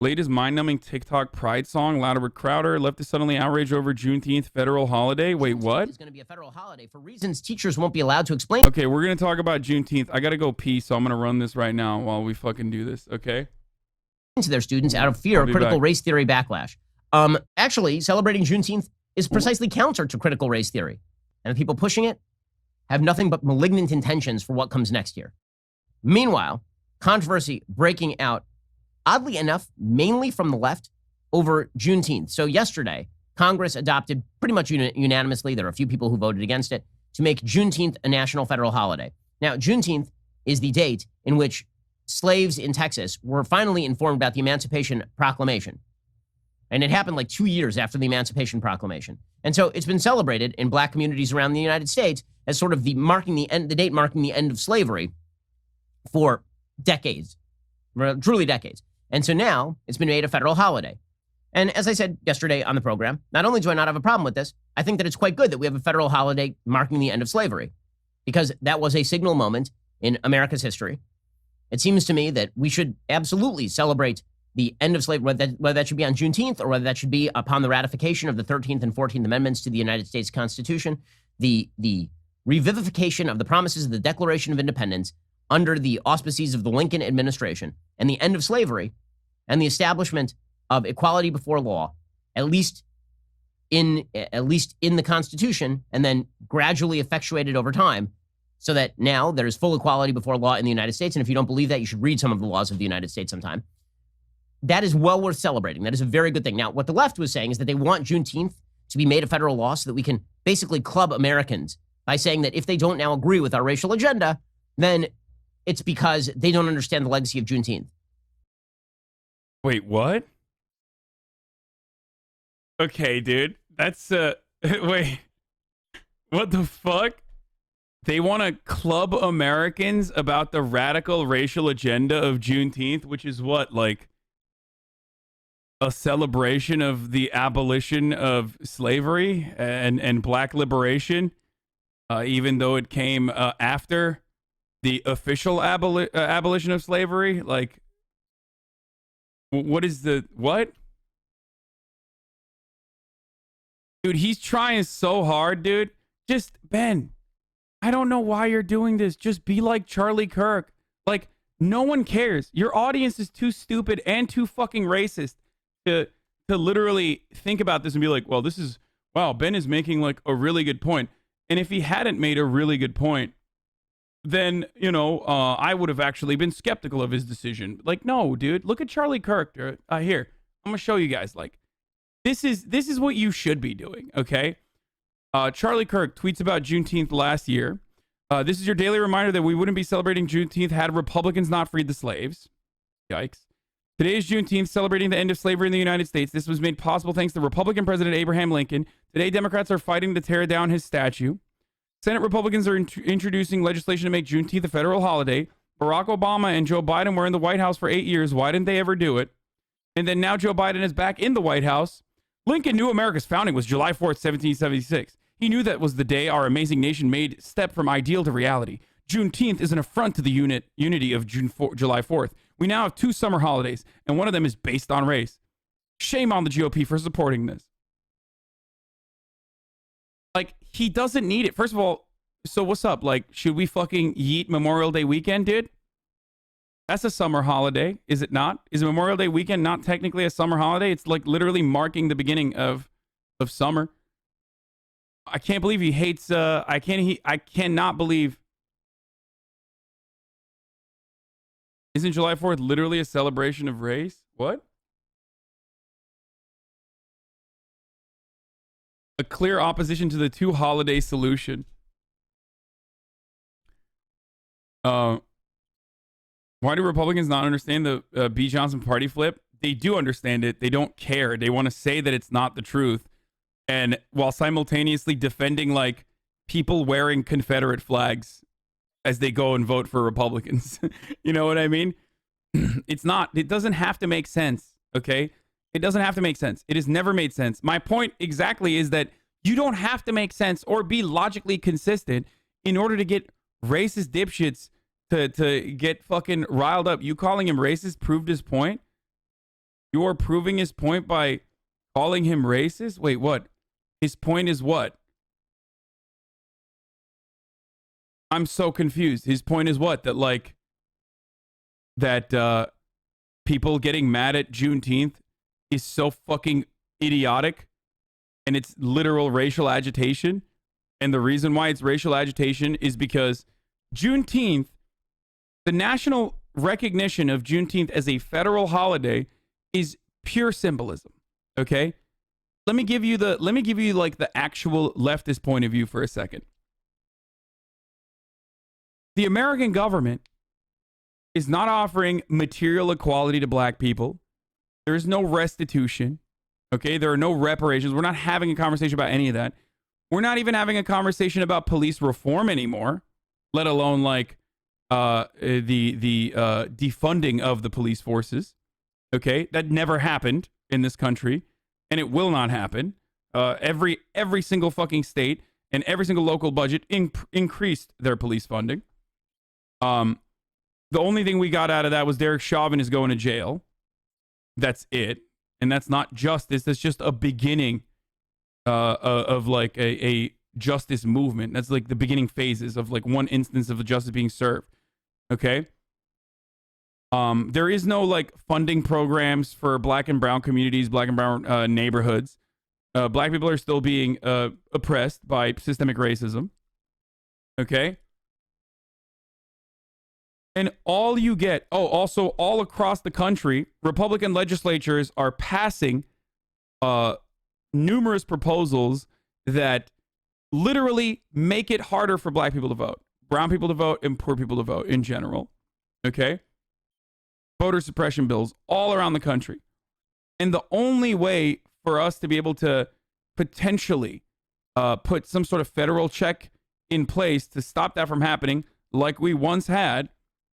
Latest mind-numbing TikTok pride song, louder with Crowder. Left is suddenly outraged over Juneteenth federal holiday. Wait, what? It's going to be a federal holiday for reasons teachers won't be allowed to explain. Okay, we're going to talk about Juneteenth. I got to go pee, so I'm going to run this right now while we fucking do this, okay? To their students out of fear of critical race theory backlash. Actually, celebrating Juneteenth is precisely counter to critical race theory. And the people pushing it have nothing but malignant intentions for what comes next year. Meanwhile, controversy breaking out, oddly enough, mainly from the left, over Juneteenth. So yesterday, Congress adopted pretty much unanimously, there are a few people who voted against it, to make Juneteenth a national federal holiday. Now, Juneteenth is the date in which slaves in Texas were finally informed about the Emancipation Proclamation. And it happened like 2 years after the Emancipation Proclamation. And so it's been celebrated in black communities around the United States as sort of the date marking the end of slavery for decades, truly decades. And so now it's been made a federal holiday. And as I said yesterday on the program, not only do I not have a problem with this, I think that it's quite good that we have a federal holiday marking the end of slavery, because that was a signal moment in America's history. It seems to me that we should absolutely celebrate the end of slavery, whether that should be on Juneteenth or whether that should be upon the ratification of the 13th and 14th Amendments to the United States Constitution, the revivification of the promises of the Declaration of Independence under the auspices of the Lincoln administration, and the end of slavery, and the establishment of equality before law, at least in the Constitution, and then gradually effectuated over time, so that now there is full equality before law in the United States. And if you don't believe that, you should read some of the laws of the United States sometime. That is well worth celebrating. That is a very good thing. Now, what the left was saying is that they want Juneteenth to be made a federal law so that we can basically club Americans by saying that if they don't now agree with our racial agenda, then it's because they don't understand the legacy of Juneteenth. Wait, what? Okay, dude. That's, wait. What the fuck? They want to club Americans about the radical racial agenda of Juneteenth, which is what, like a celebration of the abolition of slavery and black liberation, even though it came after the official abolition of slavery. Like, what is the what? Dude, he's trying so hard, dude. Just, Ben, I don't know why you're doing this. Just be like Charlie Kirk. Like, no one cares. Your audience is too stupid and too fucking racist to literally think about this and be like, well, this is, wow, Ben is making like a really good point. And if he hadn't made a really good point, then, you know, I would have actually been skeptical of his decision. Like, no, dude, look at Charlie Kirk. Here, I'm going to show you guys, like, this is what you should be doing, okay? Charlie Kirk tweets about Juneteenth last year. This is your daily reminder that we wouldn't be celebrating Juneteenth had Republicans not freed the slaves. Yikes. Today is Juneteenth, celebrating the end of slavery in the United States. This was made possible thanks to Republican President Abraham Lincoln. Today, Democrats are fighting to tear down his statue. Senate Republicans are introducing legislation to make Juneteenth a federal holiday. Barack Obama and Joe Biden were in the White House for 8 years. Why didn't they ever do it? And then now Joe Biden is back in the White House. Lincoln knew America's founding was July 4th, 1776. He knew that was the day our amazing nation made step from ideal to reality. Juneteenth is an affront to the unity of July 4th. We now have 2 summer holidays, and one of them is based on race. Shame on the GOP for supporting this. Like, he doesn't need it. First of all, so what's up? Like, should we fucking yeet Memorial Day weekend, dude? That's a summer holiday, is it not? Is Memorial Day weekend not technically a summer holiday? It's like literally marking the beginning of summer. I can't believe he hates, I cannot believe. Isn't July 4th literally a celebration of race? What? A clear opposition to the 2 holiday solution. Why do Republicans not understand the B. Johnson party flip? They do understand it. They don't care. They want to say that it's not the truth. And while simultaneously defending like people wearing Confederate flags as they go and vote for Republicans. You know what I mean? It doesn't have to make sense. Okay. It doesn't have to make sense. It has never made sense. My point exactly is that you don't have to make sense or be logically consistent in order to get racist dipshits to get fucking riled up. You calling him racist proved his point. You are proving his point by calling him racist? Wait, what? His point is what? I'm so confused. His point is what? That like that people getting mad at Juneteenth is so fucking idiotic and it's literal racial agitation. And the reason why it's racial agitation is because Juneteenth, the national recognition of Juneteenth as a federal holiday is pure symbolism. Okay? Let me give you like the actual leftist point of view for a second. The American government is not offering material equality to black people. There is no restitution. Okay? There are no reparations. We're not having a conversation about any of that. We're not even having a conversation about police reform anymore, let alone like the defunding of the police forces. Okay? That never happened in this country, and it will not happen. Every single fucking state and every single local budget increased their police funding. The only thing we got out of that was Derek Chauvin is going to jail. That's it. And that's not justice. That's just a beginning of like a justice movement. That's like the beginning phases of like one instance of justice being served. Okay? There is no like funding programs for black and brown communities, black and brown neighborhoods. Black people are still being oppressed by systemic racism. Okay? And all you get, also all across the country, Republican legislatures are passing numerous proposals that literally make it harder for black people to vote, brown people to vote, and poor people to vote in general. Okay? Voter suppression bills all around the country. And the only way for us to be able to potentially put some sort of federal check in place to stop that from happening, like we once had,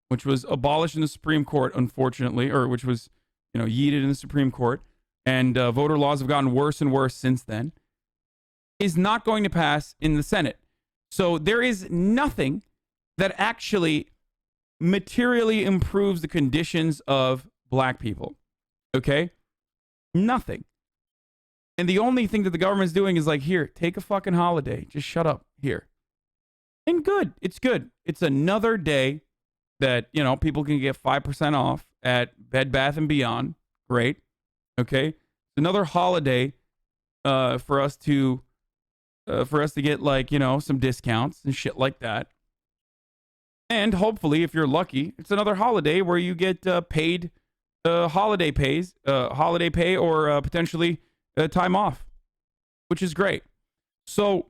which was abolished in the Supreme Court, unfortunately, or which was, yeeted in the Supreme Court, and voter laws have gotten worse and worse since then, is not going to pass in the Senate. So there is nothing that actually materially improves the conditions of black people. Okay? Nothing. And the only thing that the government's doing is like, here, take a fucking holiday. Just shut up. Here. And good. It's good. It's another day that, people can get 5% off at Bed Bath & Beyond. Great. Okay? It's another holiday for us to get like, some discounts and shit like that. And hopefully, if you're lucky, it's another holiday where you get paid holiday pay or potentially time off, which is great. So,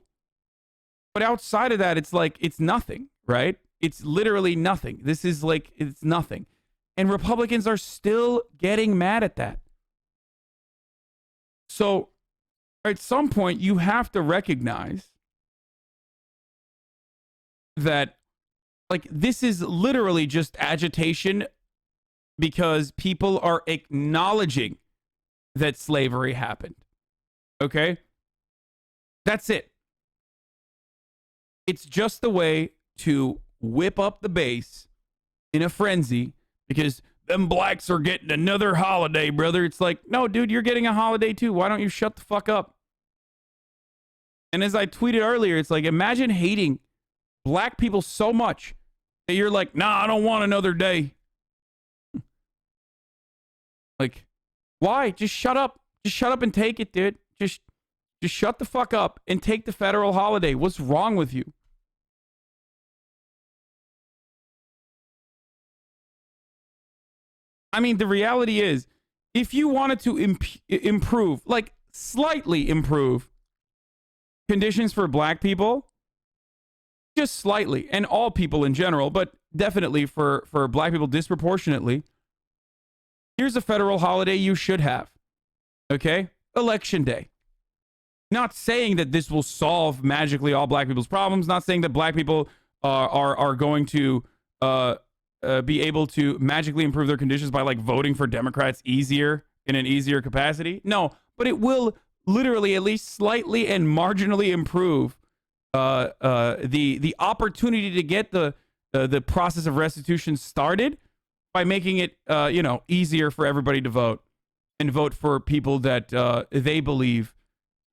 but outside of that, it's like, it's nothing, right? It's literally nothing. This is like, it's nothing. And Republicans are still getting mad at that. So at some point, you have to recognize that, like, this is literally just agitation because people are acknowledging that slavery happened. Okay? That's it. It's just the way to whip up the base in a frenzy because them blacks are getting another holiday, brother. It's like, no, dude, you're getting a holiday too. Why don't you shut the fuck up? And as I tweeted earlier, it's like, imagine hating black people so much that you're like, nah, I don't want another day. Like, why? Just shut up. Just shut up and take it, dude. Just shut the fuck up and take the federal holiday. What's wrong with you? I mean, the reality is, if you wanted to improve, like slightly improve conditions for black people, just slightly, and all people in general, but definitely for black people disproportionately, here's a federal holiday you should have. Okay? Election Day. Not saying that this will solve magically all black people's problems, not saying that black people are going to be able to magically improve their conditions by like voting for Democrats easier in an easier capacity. No, but it will literally at least slightly and marginally improve the opportunity to get the process of restitution started by making it easier for everybody to vote. and vote for people that they believe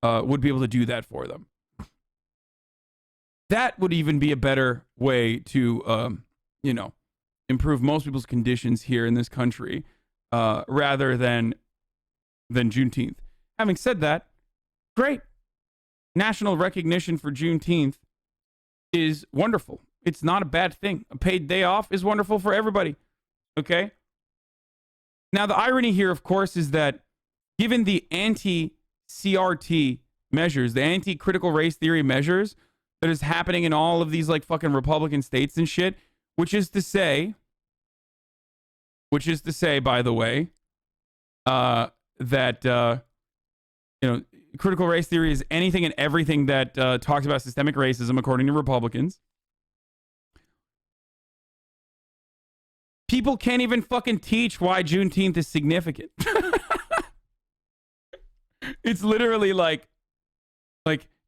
would be able to do that for them. That would even be a better way to, improve most people's conditions here in this country, rather than Juneteenth. Having said that, great. National recognition for Juneteenth is wonderful. It's not a bad thing. A paid day off is wonderful for everybody. Okay? Now, the irony here, of course, is that given the anti-CRT measures, the anti-critical race theory measures that is happening in all of these like fucking Republican states and shit, which is to say, by the way, that, critical race theory is anything and everything that talks about systemic racism, according to Republicans. People can't even fucking teach why Juneteenth is significant. It's literally like,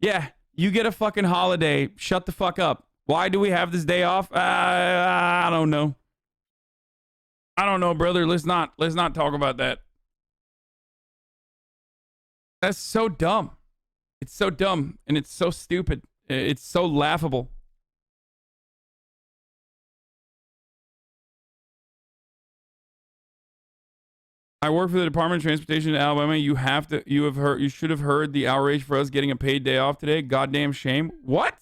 yeah, you get a fucking holiday. Shut the fuck up. Why do we have this day off? I don't know. I don't know, brother. Let's not talk about that. That's so dumb. It's so dumb and it's so stupid. It's so laughable. I work for the Department of Transportation in Alabama. You should have heard the outrage for us getting a paid day off today. Goddamn shame. What?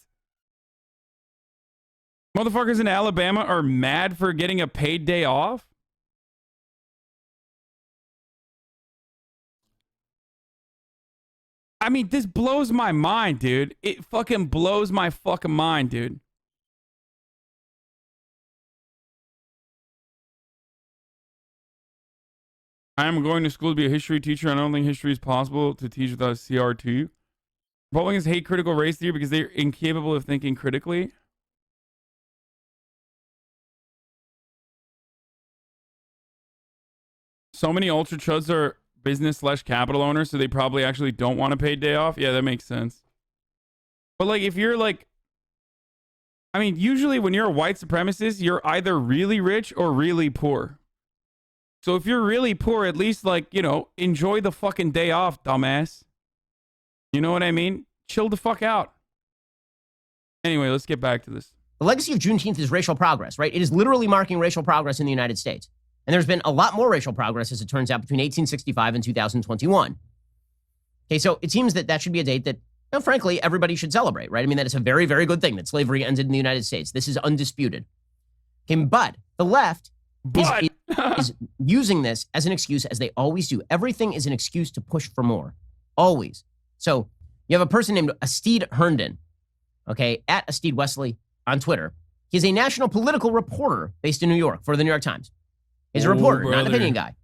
Motherfuckers in Alabama are mad for getting a paid day off? I mean, this blows my mind, dude. It fucking blows my fucking mind, dude. I am going to school to be a history teacher. I don't think history is possible to teach without CRT. Republicans hate critical race theory because they're incapable of thinking critically. So many ultra chuds are business/capital owners, so they probably actually don't want a paid day off. Yeah, that makes sense. But like, if you're like, I mean, usually when you're a white supremacist, you're either really rich or really poor. So if you're really poor, at least like, enjoy the fucking day off, dumbass. You know what I mean? Chill the fuck out. Anyway, let's get back to this. The legacy of Juneteenth is racial progress, right? It is literally marking racial progress in the United States. And there's been a lot more racial progress, as it turns out, between 1865 and 2021. Okay, so it seems that should be a date that, frankly, everybody should celebrate, right? I mean, that is a very, very good thing that slavery ended in the United States. This is undisputed. Okay, but the left is using this as an excuse, as they always do. Everything is an excuse to push for more. Always. So you have a person named Astid Herndon, okay, at Astid Wesley on Twitter. He's a national political reporter based in New York for the New York Times. He's a reporter, not an opinion guy.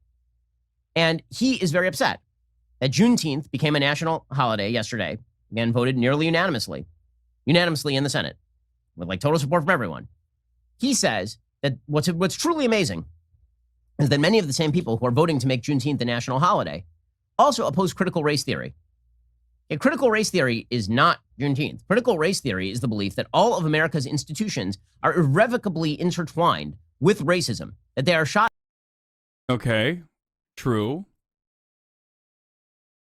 And he is very upset that Juneteenth became a national holiday yesterday, again, voted nearly unanimously in the Senate, with like total support from everyone. He says that what's truly amazing is that many of the same people who are voting to make Juneteenth a national holiday also oppose critical race theory. Okay, critical race theory is not Juneteenth. Critical race theory is the belief that all of America's institutions are irrevocably intertwined with racism, that they are shot Okay, true.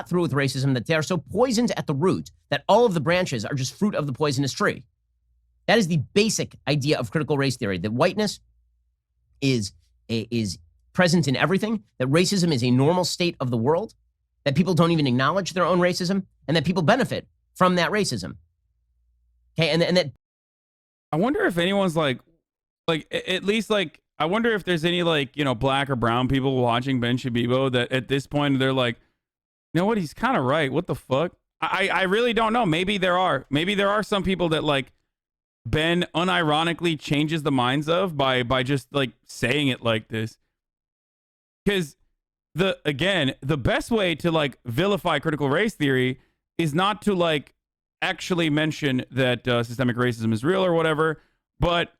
through with racism, that they are so poisoned at the root that all of the branches are just fruit of the poisonous tree. That is the basic idea of critical race theory, that whiteness is present in everything, that racism is a normal state of the world, that people don't even acknowledge their own racism, and that people benefit from that racism. Okay, and that... I wonder if anyone's like, at least like, I wonder if there's any like, black or brown people watching Ben Shapiro that at this point they're like, you know what, he's kind of right. What the fuck? I really don't know. Maybe there are some people that like Ben unironically changes the minds of by just like saying it like this. Because the best way to like vilify critical race theory is not to like actually mention that systemic racism is real or whatever, but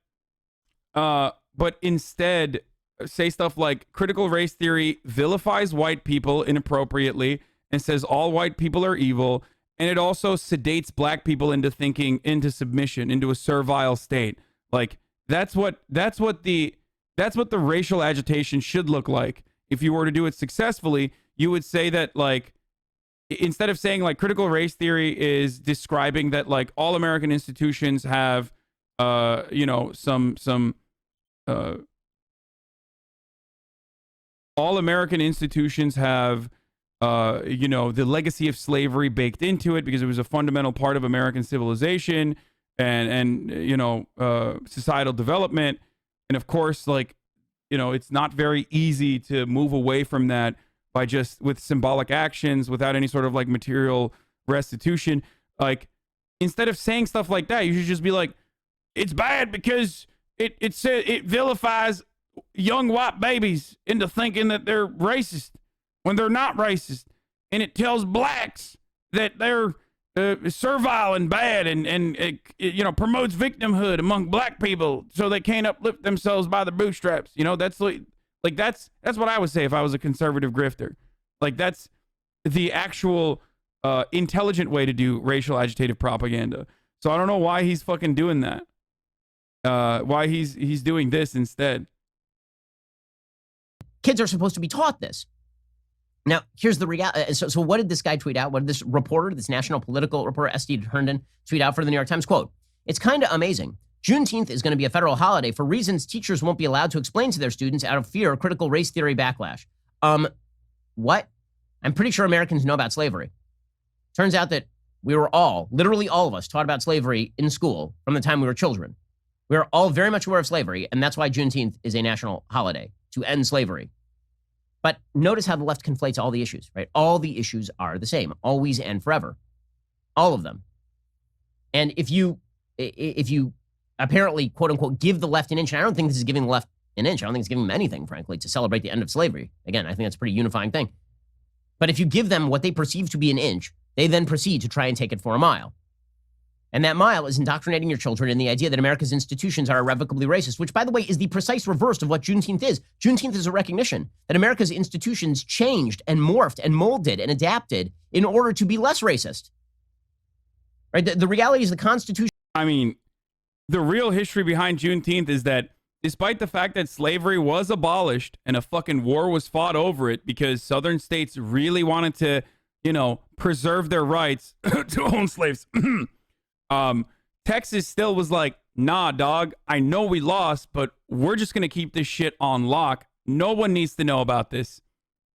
instead say stuff like critical race theory vilifies white people inappropriately and says all white people are evil, and it also sedates black people into submission, into a servile state. Like that's what the racial agitation should look like. If you were to do it successfully, you would say that, like, instead of saying like critical race theory is describing that like all American institutions have, you know, all American institutions have, you know, the legacy of slavery baked into it because it was a fundamental part of American civilization and you know, societal development. And of course, like, you know, it's not very easy to move away from that by just with symbolic actions without any sort of like material restitution. Like, instead of saying stuff like that, you should just be like, it's bad because it vilifies young white babies into thinking that they're racist when they're not racist, and it tells blacks that they're servile and bad, and it, you know, promotes victimhood among black people so they can't uplift themselves by the bootstraps. You know, that's like that's what I would say if I was a conservative grifter. Like, that's the actual intelligent way to do racial agitative propaganda. So I don't know why he's fucking doing that. Why he's doing this instead. Kids are supposed to be taught this. Now, here's the reality. So what did this guy tweet out? What did this reporter, this national political reporter, S.D. Herndon, tweet out for the New York Times? Quote, "It's kind of amazing. Juneteenth is going to be a federal holiday for reasons teachers won't be allowed to explain to their students out of fear of critical race theory backlash." What? I'm pretty sure Americans know about slavery. Turns out that we were all, literally all of us, taught about slavery in school from the time we were children. We are all very much aware of slavery, and that's why Juneteenth is a national holiday, to end slavery. But notice how the left conflates all the issues, right? All the issues are the same, always and forever. All of them. And if you apparently, quote unquote, give the left an inch, and I don't think this is giving the left an inch. I don't think it's giving them anything, frankly, to celebrate the end of slavery. Again, I think that's a pretty unifying thing. But if you give them what they perceive to be an inch, they then proceed to try and take it for a mile. And that mile is indoctrinating your children in the idea that America's institutions are irrevocably racist, which, by the way, is the precise reverse of what Juneteenth is. Juneteenth is a recognition that America's institutions changed and morphed and molded and adapted in order to be less racist. Right? The reality is the Constitution. I mean, the real history behind Juneteenth is that despite the fact that slavery was abolished and a fucking war was fought over it because southern states really wanted to, you know, preserve their rights to own slaves, Texas still was like, nah, dog, I know we lost, but we're just going to keep this shit on lock. No one needs to know about this.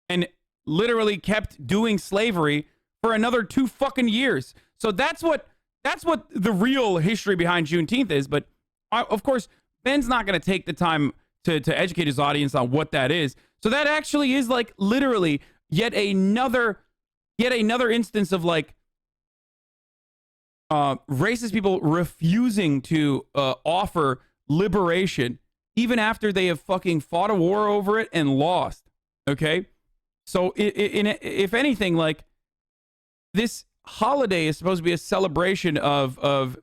And literally kept doing slavery for another 2 fucking years. So that's what the real history behind Juneteenth is. But of course, Ben's not going to take the time to educate his audience on what that is. So that actually is like literally yet another instance of like racist people refusing to offer liberation even after they have fucking fought a war over it and lost. Okay, so if anything, like, this holiday is supposed to be a celebration of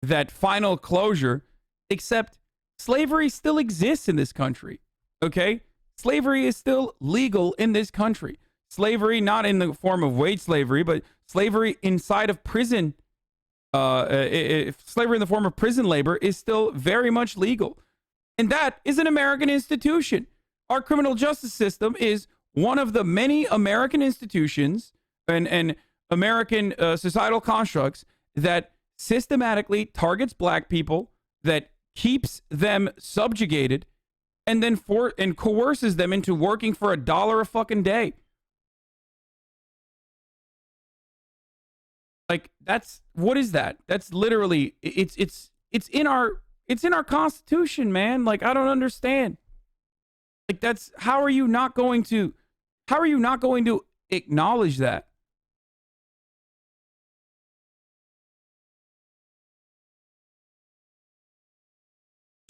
that final closure, except slavery still exists in this country. Okay, slavery is still legal in this country. Slavery not in the form of wage slavery, but slavery inside of prison. Slavery in the form of prison labor is still very much legal. And that is an American institution. Our criminal justice system is one of the many American institutions and American societal constructs that systematically targets black people, that keeps them subjugated, and then coerces them into working for $1 a fucking day. Like, what is that? That's literally, it's in our Constitution, man. Like, I don't understand. Like, how are you not going to acknowledge that?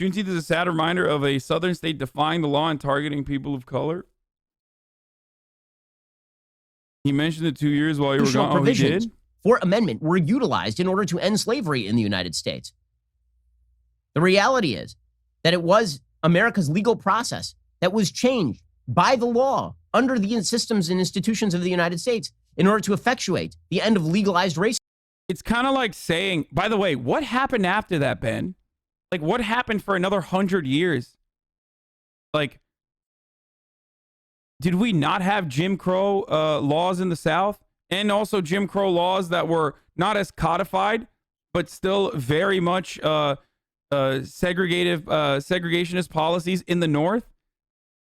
Juneteenth is a sad reminder of a southern state defying the law and targeting people of color. He mentioned it 2 years while you were gone. Oh, he did? For amendment were utilized in order to end slavery in the United States. The reality is that it was America's legal process that was changed by the law under the systems and institutions of the United States in order to effectuate the end of legalized racism. It's kind of like saying, by the way, what happened after that, Ben? Like, what happened for another 100 years? Like, did we not have Jim Crow laws in the South? And also Jim Crow laws that were not as codified, but still very much segregationist policies in the North?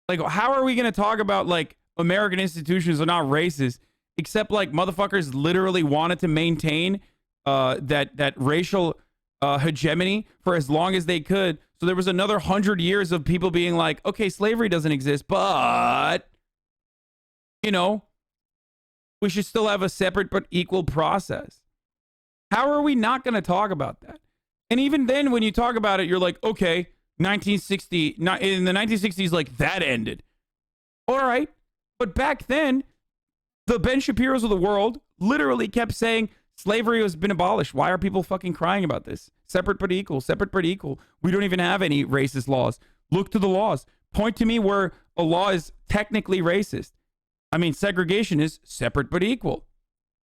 Like, how are we going to talk about, like, American institutions are not racist, except, like, motherfuckers literally wanted to maintain that racial hegemony for as long as they could. So there was another 100 years of people being like, okay, slavery doesn't exist, but, you know, we should still have a separate but equal process. How are we not going to talk about that? And even then, when you talk about it, you're like, okay, 1960, in the 1960s, like, that ended. All right. But back then, the Ben Shapiros of the world literally kept saying slavery has been abolished. Why are people fucking crying about this? Separate but equal, separate but equal. We don't even have any racist laws. Look to the laws. Point to me where a law is technically racist. I mean, segregation is separate but equal.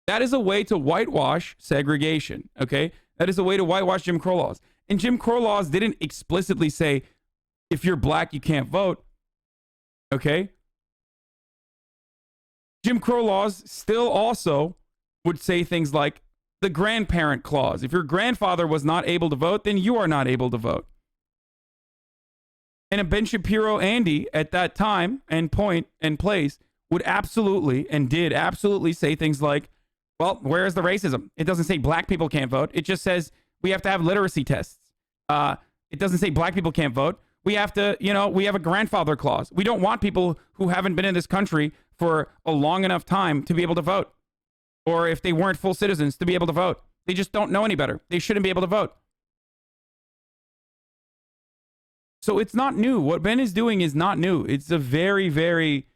That is a way to whitewash segregation, okay? That is a way to whitewash Jim Crow laws. And Jim Crow laws didn't explicitly say, if you're black, you can't vote, okay? Jim Crow laws still also would say things like the grandparent clause. If your grandfather was not able to vote, then you are not able to vote. And a Ben Shapiro Andy at that time and point and place would absolutely and did absolutely say things like, well, where is the racism? It doesn't say black people can't vote. It just says we have to have literacy tests. It doesn't say black people can't vote. We have to, you know, we have a grandfather clause. We don't want people who haven't been in this country for a long enough time to be able to vote. Or if they weren't full citizens, to be able to vote. They just don't know any better. They shouldn't be able to vote. So it's not new. What Ben is doing is not new. It's a very, very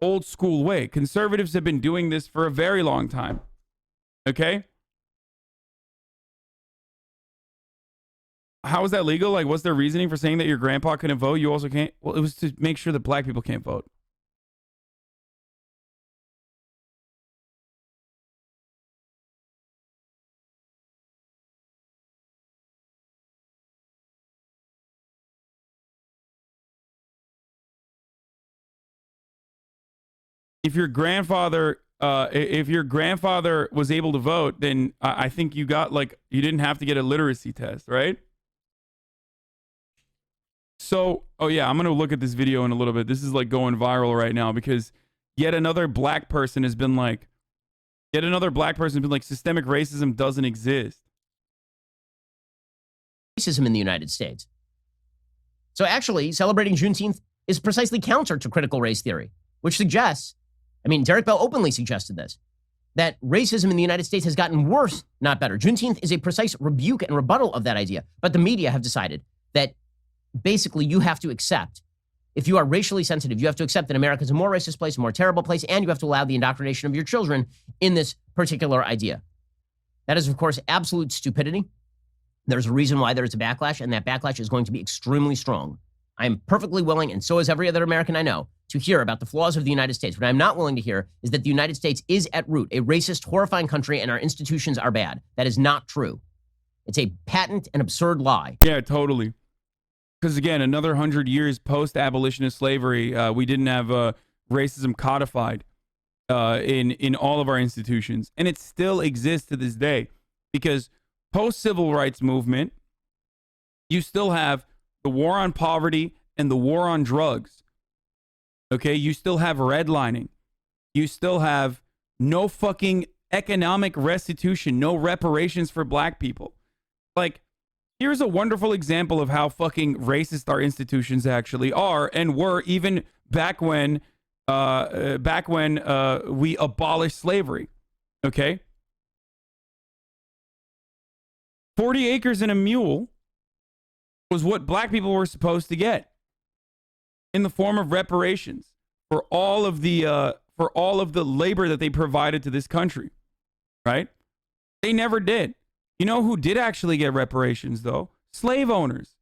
old school way. Conservatives have been doing this for a very long time. Okay? How is that legal? Like, what's their reasoning for saying that your grandpa couldn't vote? You also can't? Well, it was to make sure that black people can't vote. If your grandfather was able to vote, then I think you got, like, you didn't have to get a literacy test, right? So, oh yeah, I'm going to look at this video in a little bit. This is, like, going viral right now because yet another black person has been like, systemic racism doesn't exist. Racism in the United States. So actually, celebrating Juneteenth is precisely counter to critical race theory, which suggests, I mean, Derek Bell openly suggested this, that racism in the United States has gotten worse, not better. Juneteenth is a precise rebuke and rebuttal of that idea. But the media have decided that basically you have to accept, if you are racially sensitive, you have to accept that America is a more racist place, a more terrible place, and you have to allow the indoctrination of your children in this particular idea. That is, of course, absolute stupidity. There's a reason why there is a backlash, and that backlash is going to be extremely strong. I am perfectly willing, and so is every other American I know, to hear about the flaws of the United States. What I'm not willing to hear is that the United States is at root a racist, horrifying country and our institutions are bad. That is not true. It's a patent and absurd lie. Yeah, totally. Because again, another 100 years post-abolitionist slavery, we didn't have racism codified in all of our institutions. And it still exists to this day. Because post-civil rights movement, you still have the war on poverty and the war on drugs. Okay, you still have redlining. You still have no fucking economic restitution, no reparations for black people. Like, here's a wonderful example of how fucking racist our institutions actually are and were even back when we abolished slavery. Okay? 40 acres and a mule was what black people were supposed to get in the form of reparations for all of the labor that they provided to this country, right? They never did. You know who did actually get reparations, though? Slave owners.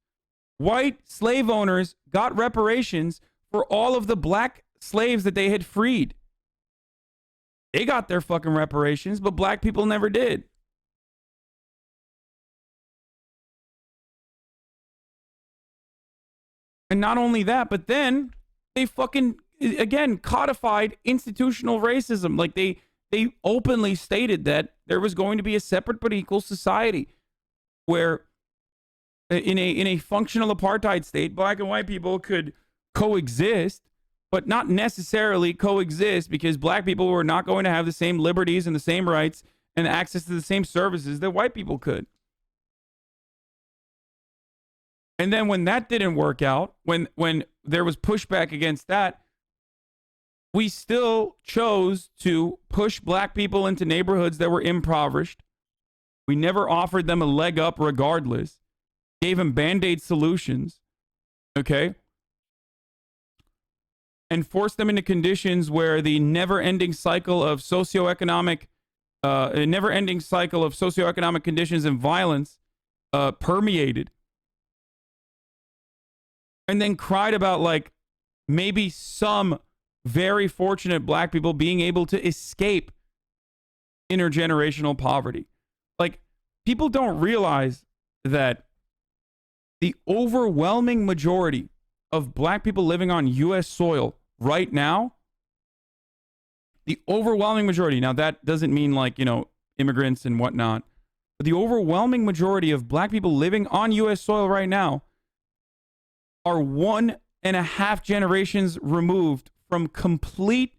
White slave owners got reparations for all of the black slaves that they had freed. They got their fucking reparations, but black people never did. And not only that, but then they fucking again, codified institutional racism. Like they openly stated that there was going to be a separate but equal society where in a functional apartheid state, black and white people could coexist, but not necessarily coexist, because black people were not going to have the same liberties and the same rights and access to the same services that white people could. And then when that didn't work out, when there was pushback against that, we still chose to push black people into neighborhoods that were impoverished. We never offered them a leg up regardless. Gave them Band-Aid solutions, okay? And forced them into conditions where the never-ending cycle of socioeconomic conditions and violence permeated. And then cried about, like, maybe some very fortunate black people being able to escape intergenerational poverty. Like, people don't realize that the overwhelming majority of black people living on U.S. soil right now, the overwhelming majority, now that doesn't mean like, you know, immigrants and whatnot, but the overwhelming majority of black people living on U.S. soil right now are 1.5 generations removed from complete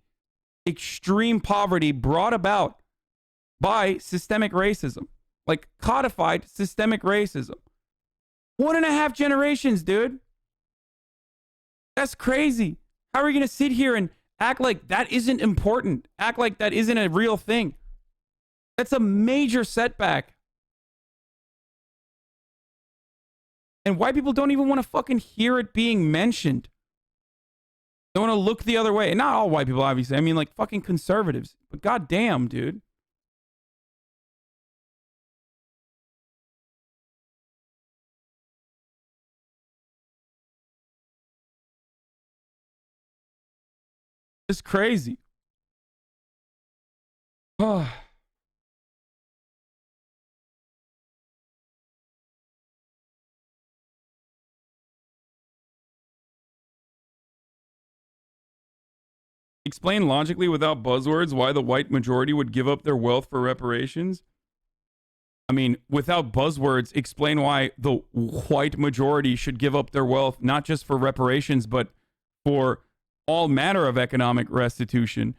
extreme poverty brought about by systemic racism, like codified systemic racism. 1.5 generations, dude. That's crazy. How are we going to sit here and act like that isn't important? Act like that isn't a real thing? That's a major setback. And white people don't even want to fucking hear it being mentioned. They want to look the other way. And not all white people, obviously. I mean, like fucking conservatives. But goddamn, dude. It's crazy. Oh. Explain logically without buzzwords why the white majority would give up their wealth for reparations. I mean, without buzzwords, explain why the white majority should give up their wealth, not just for reparations, but for all manner of economic restitution.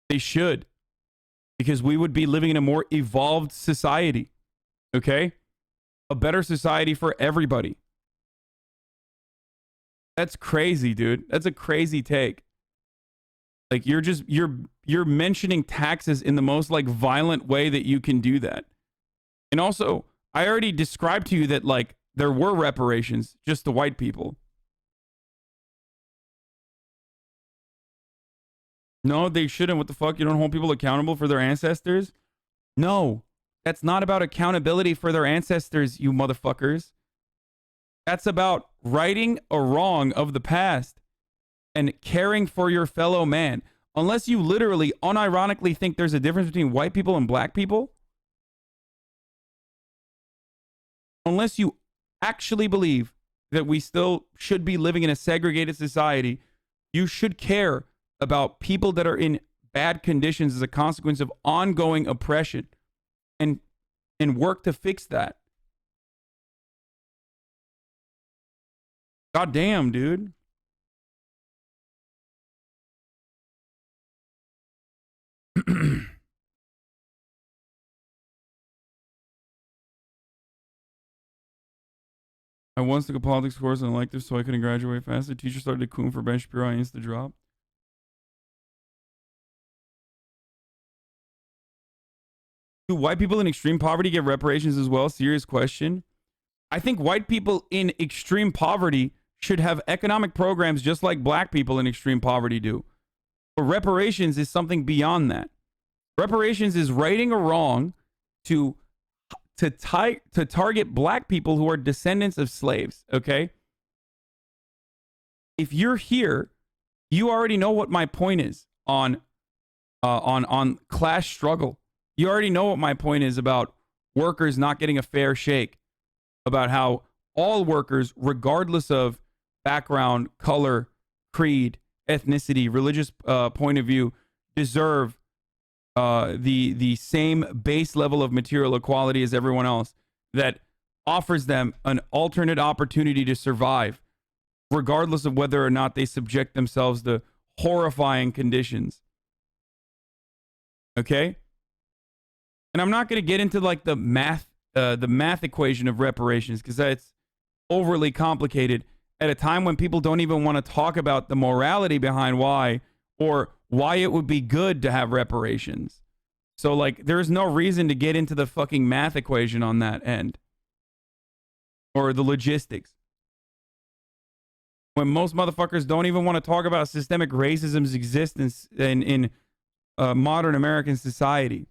They should, because we would be living in a more evolved society, okay? A better society for everybody. That's crazy, dude. That's a crazy take. Like, you're mentioning taxes in the most like violent way that you can do that. And also, I already described to you that like there were reparations just to white people. No, they shouldn't. What the fuck? You don't hold people accountable for their ancestors? No, that's not about accountability for their ancestors, you motherfuckers. That's about righting a wrong of the past and caring for your fellow man. Unless you literally unironically think there's a difference between white people and black people, unless you actually believe that we still should be living in a segregated society, you should care about people that are in bad conditions as a consequence of ongoing oppression and work to fix that. God damn, dude. I once took a politics course and I liked it, so I couldn't graduate fast. The teacher started to coon for Ben Shapiro. I insta drop. Do white people in extreme poverty get reparations as well? Serious question. I think white people in extreme poverty should have economic programs just like black people in extreme poverty do. But reparations is something beyond that. Reparations is righting a wrong to target black people who are descendants of slaves, okay? If you're here, you already know what my point is on class struggle. You already know what my point is about workers not getting a fair shake, about how all workers, regardless of background, color, creed, ethnicity, religious point of view deserve the same base level of material equality as everyone else, that offers them an alternate opportunity to survive, regardless of whether or not they subject themselves to horrifying conditions. Okay? And I'm not going to get into like the math equation of reparations, because that's overly complicated at a time when people don't even want to talk about the morality behind why, or why it would be good to have reparations. So like, there's no reason to get into the fucking math equation on that end, or the logistics, when most motherfuckers don't even want to talk about systemic racism's existence in modern American society.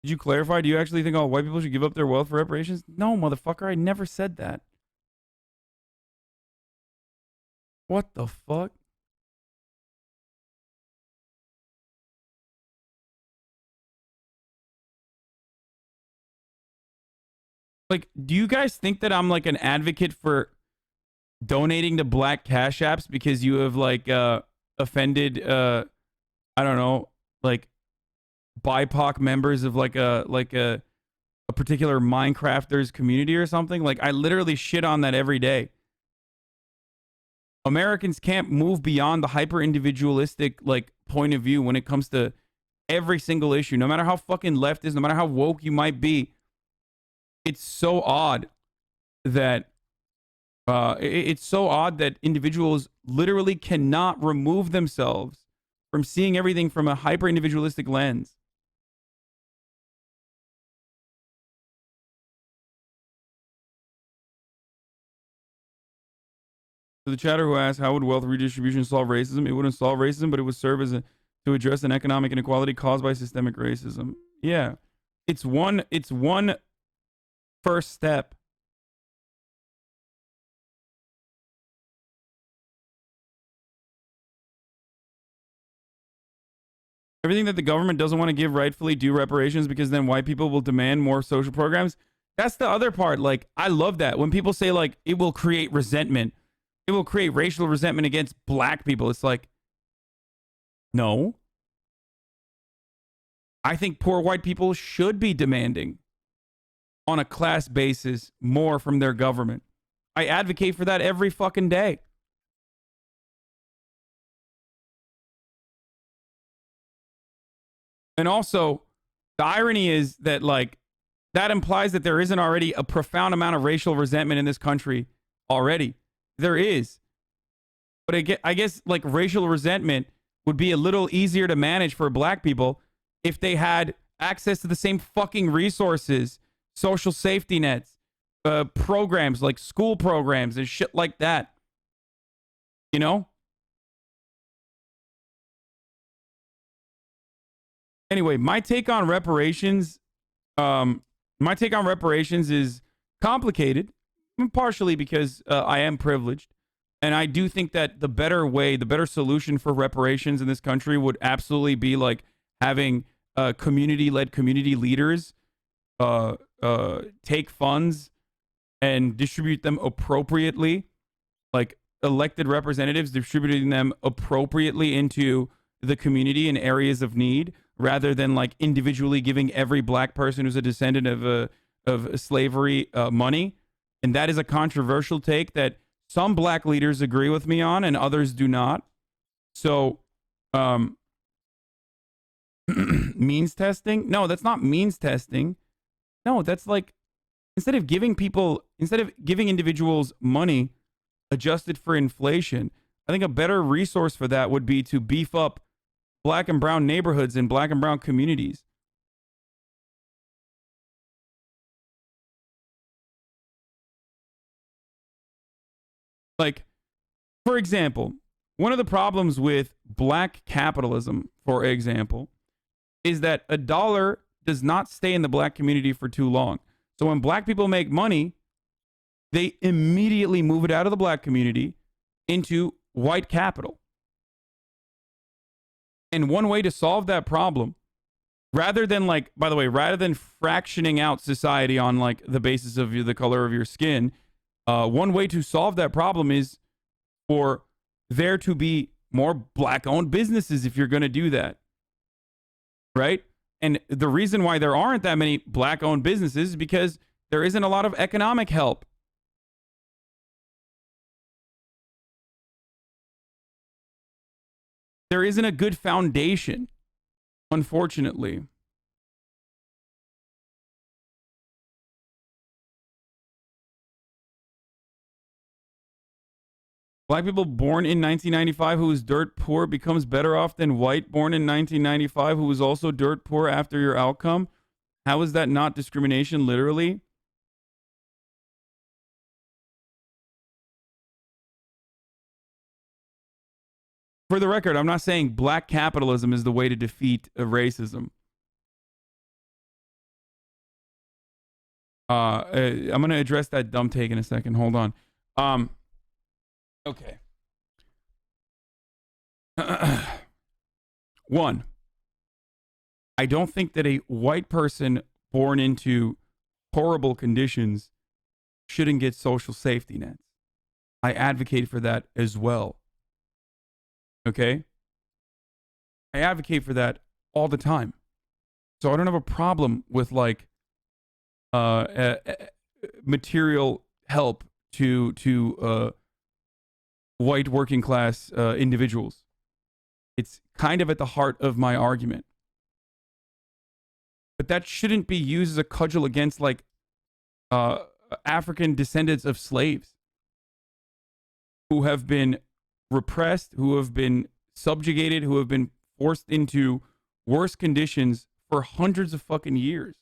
Did you clarify? Do you actually think all white people should give up their wealth for reparations? No, motherfucker, I never said that. What the fuck? Like, do you guys think that I'm like an advocate for donating to black cash apps because you have like offended I don't know, like BIPOC members of like a particular Minecrafters community or something? Like, I literally shit on that every day. Americans can't move beyond the hyper individualistic like point of view when it comes to every single issue, no matter how fucking leftist, no matter how woke you might be. It's so odd that individuals literally cannot remove themselves from seeing everything from a hyper individualistic lens. So the chatter who asked, how would wealth redistribution solve racism? It wouldn't solve racism, but it would serve as to address an economic inequality caused by systemic racism. Yeah. It's one first step. Everything that the government doesn't want to give rightfully due reparations because then white people will demand more social programs. That's the other part. Like, I love that when people say like it will create resentment. It will create racial resentment against black people. It's like, no. I think poor white people should be demanding on a class basis more from their government. I advocate for that every fucking day. And also, the irony is that like that implies that there isn't already a profound amount of racial resentment in this country already. There is. But I guess like racial resentment would be a little easier to manage for black people if they had access to the same fucking resources, social safety nets, programs like school programs and shit like that. You know? Anyway, my take on reparations is complicated, partially because I am privileged. And I do think that the better way, the better solution for reparations in this country would absolutely be like having community-led community leaders take funds and distribute them appropriately, like elected representatives distributing them appropriately into the community in areas of need, rather than like individually giving every black person who's a descendant of slavery money. And that is a controversial take that some black leaders agree with me on and others do not. So means testing? No, that's not means testing. No, that's like instead of giving individuals money adjusted for inflation, I think a better resource for that would be to beef up black and brown neighborhoods and black and brown communities. Like, for example, one of the problems with black capitalism, for example, is that a dollar does not stay in the black community for too long. So when black people make money, they immediately move it out of the black community into white capital. And one way to solve that problem, rather than like, by the way, rather than fractioning out society on like the basis of the color of your skin, one way to solve that problem is for there to be more black-owned businesses if you're going to do that, right? And the reason why there aren't that many black-owned businesses is because there isn't a lot of economic help. There isn't a good foundation, unfortunately. Black people born in 1995 who is dirt poor becomes better off than white born in 1995 who was also dirt poor after your outcome. How is that not discrimination, literally? For the record, I'm not saying black capitalism is the way to defeat racism. I'm going to address that dumb take in a second. Hold on. Okay. One, I don't think that a white person born into horrible conditions shouldn't get social safety nets. I advocate for that as well. Okay? I advocate for that all the time. So I don't have a problem with like material help to white working class individuals. It's kind of at the heart of my argument. But that shouldn't be used as a cudgel against like African descendants of slaves who have been repressed, who have been subjugated, who have been forced into worse conditions for hundreds of fucking years.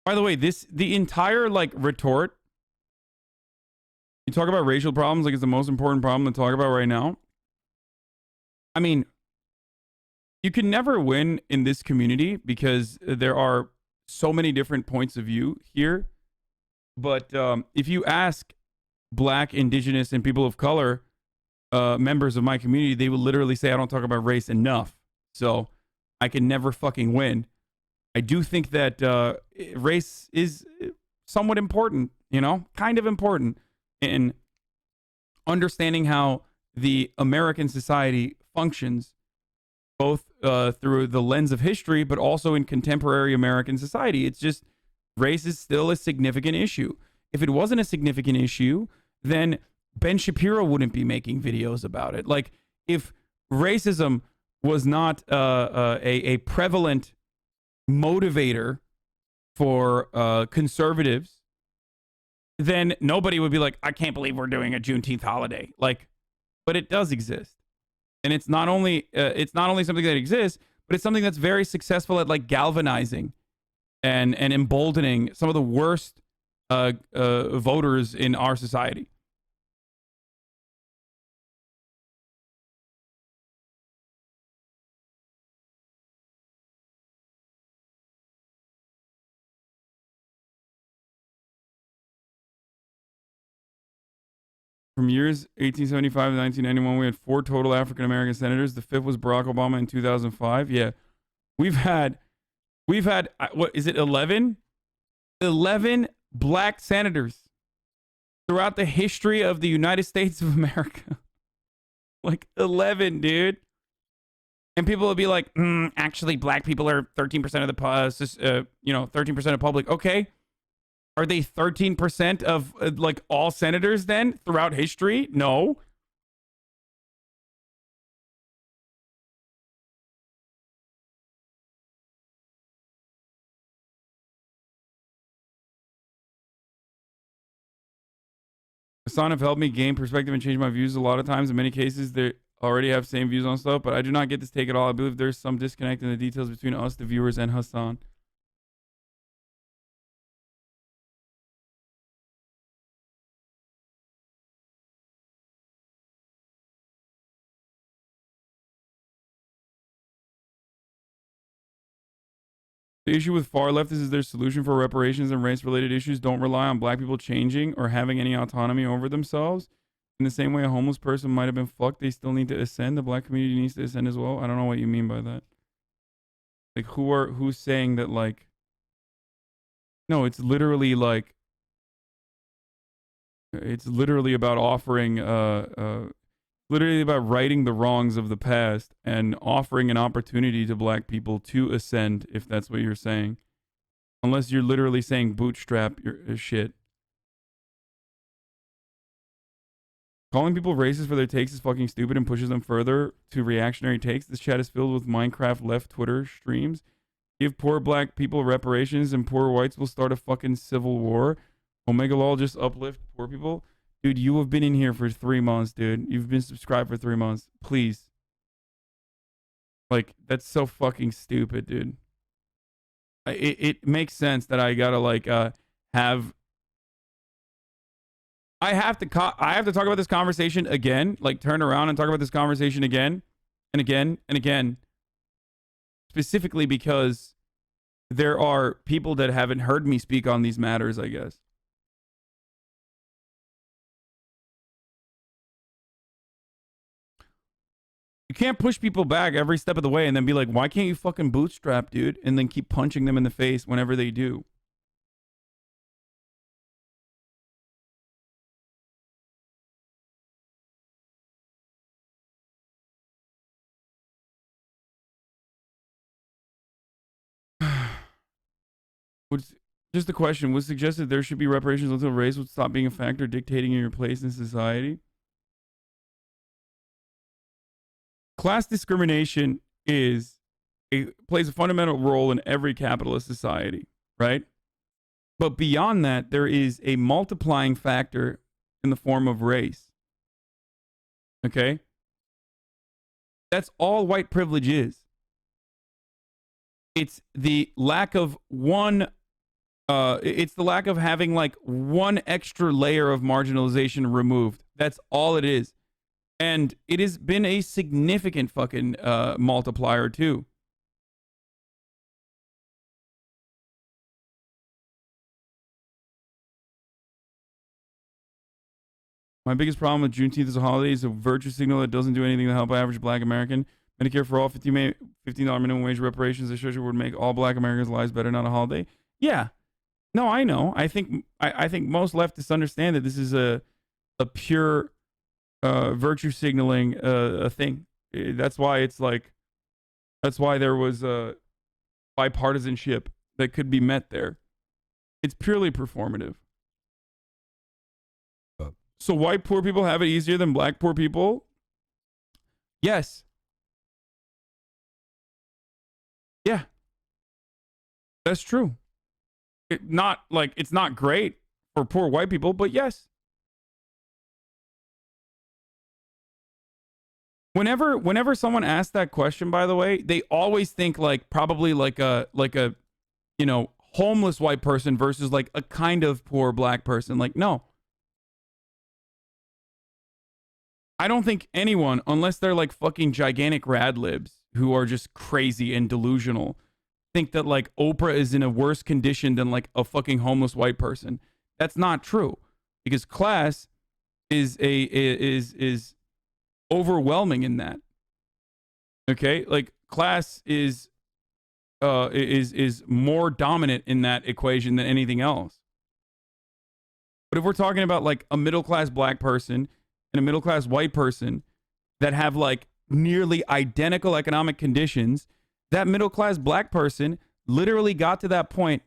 By the way, the entire like retort, you talk about racial problems like it's the most important problem to talk about right now. I mean, you can never win in this community because there are so many different points of view here. But if you ask black, indigenous, and people of color members of my community, they will literally say, I don't talk about race enough. So I can never fucking win. I do think that race is somewhat important, you know, kind of important in understanding how the American society functions, both through the lens of history, but also in contemporary American society. It's just race is still a significant issue. If it wasn't a significant issue, then Ben Shapiro wouldn't be making videos about it. Like, if racism was not a prevalent motivator for conservatives, then nobody would be like, I can't believe we're doing a Juneteenth holiday. Like, but it does exist. And it's not only something that exists, but it's something that's very successful at like galvanizing and emboldening some of the worst voters in our society. From years 1875 to 1991, we had 4 total African American senators. The 5th was Barack Obama in 2005. Yeah, we've had what is it, 11 black senators throughout the history of the United States of America. Like 11, dude. And people will be like, actually, black people are 13% of the 13% of public. Okay. Are they 13% of like all senators then throughout history? No. Hasan have helped me gain perspective and change my views a lot of times. In many cases, they already have same views on stuff, but I do not get this take at all. I believe there's some disconnect in the details between us, the viewers, and Hasan. The issue with far leftists is their solution for reparations and race-related issues don't rely on black people changing or having any autonomy over themselves. In the same way a homeless person might have been fucked, they still need to ascend. The black community needs to ascend as well. I don't know what you mean by that. Like, who's saying that, like... No, it's literally, like... It's literally about offering, literally about righting the wrongs of the past and offering an opportunity to black people to ascend, if that's what you're saying. Unless you're literally saying bootstrap your shit. Calling people racist for their takes is fucking stupid and pushes them further to reactionary takes. This chat is filled with Minecraft left Twitter streams. Give poor black people reparations and poor whites will start a fucking civil war. Omega Law just uplift poor people. Dude, you have been in here for 3 months, dude. You've been subscribed for 3 months. Please. Like, that's so fucking stupid, dude. It makes sense that I gotta, like, have... I have to talk about this conversation again. Like, turn around and talk about this conversation again and again and again. Specifically because there are people that haven't heard me speak on these matters, I guess. You can't push people back every step of the way and then be like, why can't you fucking bootstrap, dude? And then keep punching them in the face whenever they do. Just a question. Was suggested there should be reparations until race would stop being a factor dictating your place in society? Class discrimination plays a fundamental role in every capitalist society, right? But beyond that, there is a multiplying factor in the form of race. Okay? That's all white privilege is. It's the lack of it's the lack of having like one extra layer of marginalization removed. That's all it is. And it has been a significant fucking multiplier too. My biggest problem with Juneteenth as a holiday is a virtue signal that doesn't do anything to help average black American. Medicare for all, $15 minimum wage reparations, the church would make all black Americans' lives better, not a holiday. Yeah. No, I know. I think most leftists understand that this is a pure virtue signaling a thing. That's why it's like, that's why there was a bipartisanship that could be met there. It's purely performative. So white poor people have it easier than black poor people? Yes. Yeah. That's true. It's not great for poor white people, but yes. Whenever someone asks that question, by the way, they always think like probably like a you know, homeless white person versus like a kind of poor black person. Like, no. I don't think anyone, unless they're like fucking gigantic rad libs who are just crazy and delusional, think that like Oprah is in a worse condition than like a fucking homeless white person. That's not true, because class is overwhelming in that. Okay, like class is more dominant in that equation than anything else. But if we're talking about like a middle class black person and a middle class white person that have like nearly identical economic conditions, that middle class black person literally got to that point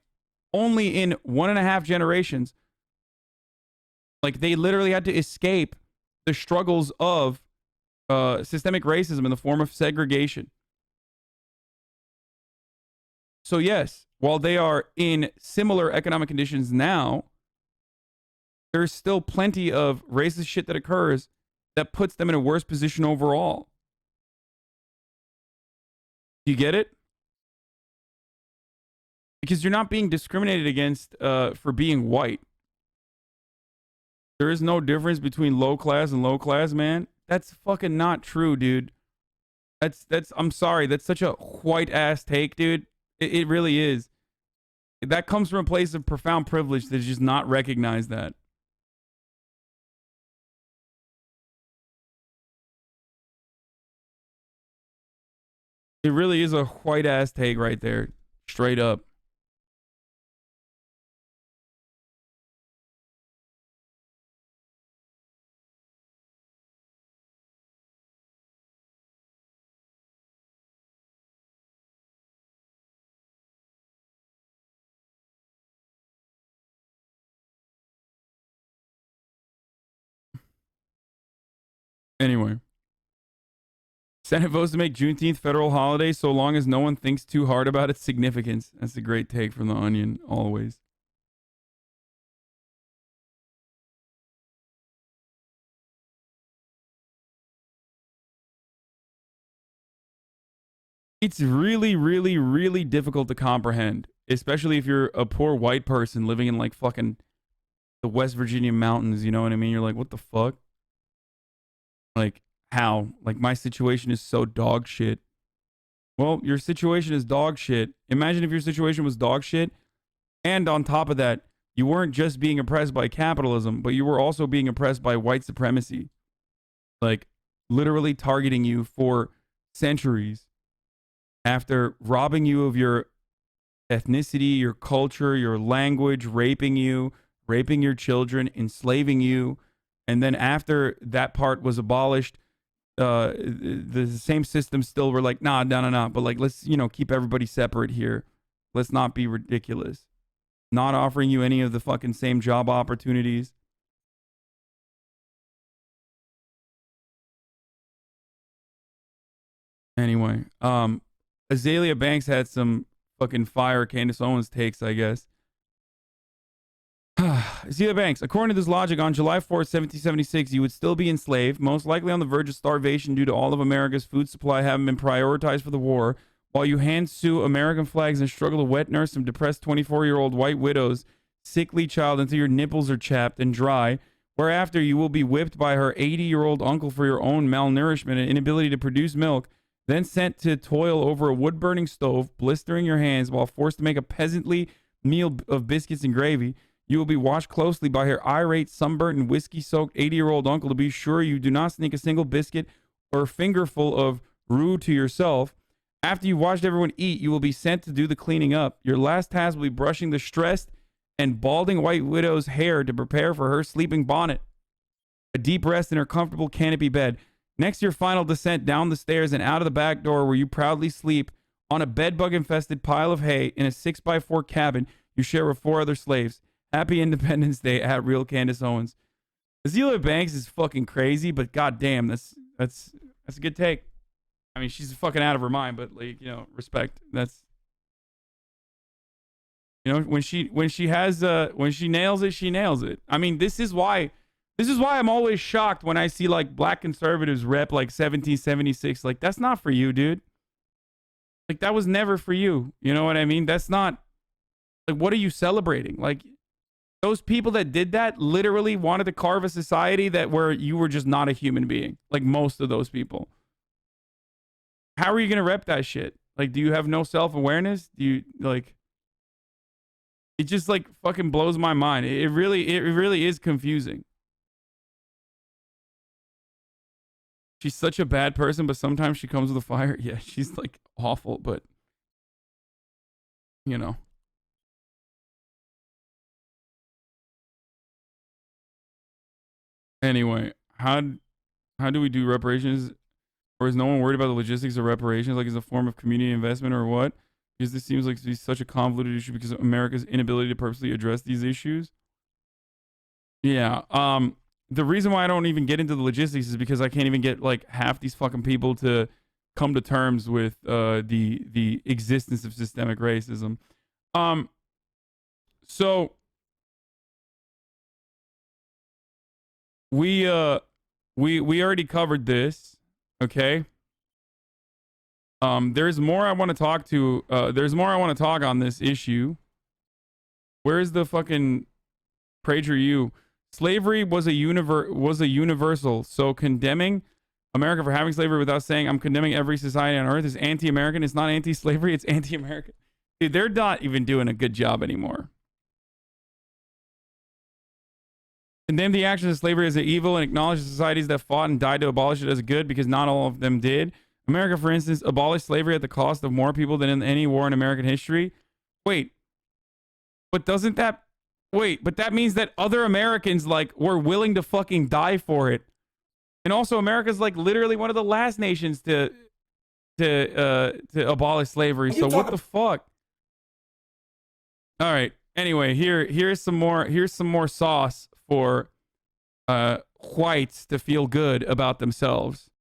only in 1.5 generations. Like they literally had to escape the struggles of systemic racism in the form of segregation. So yes, while they are in similar economic conditions now, there's still plenty of racist shit that occurs that puts them in a worse position overall. You get it? Because you're not being discriminated against for being white. There is no difference between low class and low class, man. That's fucking not true, dude. That's I'm sorry. That's such a white ass take, dude. It really is. That comes from a place of profound privilege that is just not recognize that. It really is a white ass take right there. Straight up. Anyway. Senate votes to make Juneteenth federal holiday so long as no one thinks too hard about its significance. That's a great take from The Onion, always. It's really, really, really difficult to comprehend, especially if you're a poor white person living in like fucking the West Virginia mountains, you know what I mean? You're like, what the fuck? Like, how? Like, my situation is so dog shit. Well, your situation is dog shit. Imagine if your situation was dog shit, and on top of that, you weren't just being oppressed by capitalism, but you were also being oppressed by white supremacy. Like, literally targeting you for centuries after robbing you of your ethnicity, your culture, your language, raping you, raping your children, enslaving you. And then after that part was abolished, the same system still were like, nah, but like, let's, you know, keep everybody separate here. Let's not be ridiculous. Not offering you any of the fucking same job opportunities. Anyway, Azalea Banks had some fucking fire Candace Owens takes, I guess. Azalea Banks, according to this logic, on July 4th, 1776, you would still be enslaved, most likely on the verge of starvation due to all of America's food supply having been prioritized for the war, while you hand sue American flags and struggle to wet nurse some depressed 24-year-old white widow's sickly child until your nipples are chapped and dry, whereafter you will be whipped by her 80-year-old uncle for your own malnourishment and inability to produce milk, then sent to toil over a wood-burning stove, blistering your hands while forced to make a peasantly meal of biscuits and gravy. You will be watched closely by her irate, sunburnt, and whiskey-soaked 80-year-old uncle to be sure you do not sneak a single biscuit or fingerful of roux to yourself. After you've watched everyone eat, you will be sent to do the cleaning up. Your last task will be brushing the stressed and balding white widow's hair to prepare for her sleeping bonnet. A deep rest in her comfortable canopy bed. Next, your final descent down the stairs and out of the back door where you proudly sleep on a bedbug-infested pile of hay in a 6x4 cabin you share with 4 other slaves. Happy Independence Day at Real Candace Owens. Azalea Banks is fucking crazy, but goddamn, that's a good take. I mean, she's fucking out of her mind, but like, you know, respect. That's, you know, when she nails it, she nails it. I mean, this is why I'm always shocked when I see like black conservatives rep like 1776. Like, that's not for you, dude. Like, that was never for you. You know what I mean? That's not, like, what are you celebrating? Like, those people that did that literally wanted to carve a society that where you were just not a human being. Like most of those people. How are you going to rep that shit? Like, do you have no self-awareness? Do you, like, it just like fucking blows my mind. It really is confusing. She's such a bad person, but sometimes she comes with a fire. Yeah, she's like awful, but you know. Anyway, how do we do reparations? Or is no one worried about the logistics of reparations? Like, is it a form of community investment or what? Because this seems like to be such a convoluted issue because of America's inability to purposely address these issues. Yeah. The reason why I don't even get into the logistics is because I can't even get like half these fucking people to come to terms with the existence of systemic racism. So we already covered this, okay? There's more I want to talk to. There's more I want to talk on this issue. Where's the fucking PragerU? Slavery was a universal. So condemning America for having slavery without saying I'm condemning every society on earth is anti-American. It's not anti-slavery. It's anti-American. Dude, they're not even doing a good job anymore. Condemn the actions of slavery as an evil and acknowledge the societies that fought and died to abolish it as good because not all of them did. America, for instance, abolished slavery at the cost of more people than in any war in American history. Wait, but doesn't that... Wait, but that means that other Americans, like, were willing to fucking die for it. And also, America's, like, literally one of the last nations to abolish slavery. So what the fuck? All right. Anyway, here's some more sauce for whites to feel good about themselves.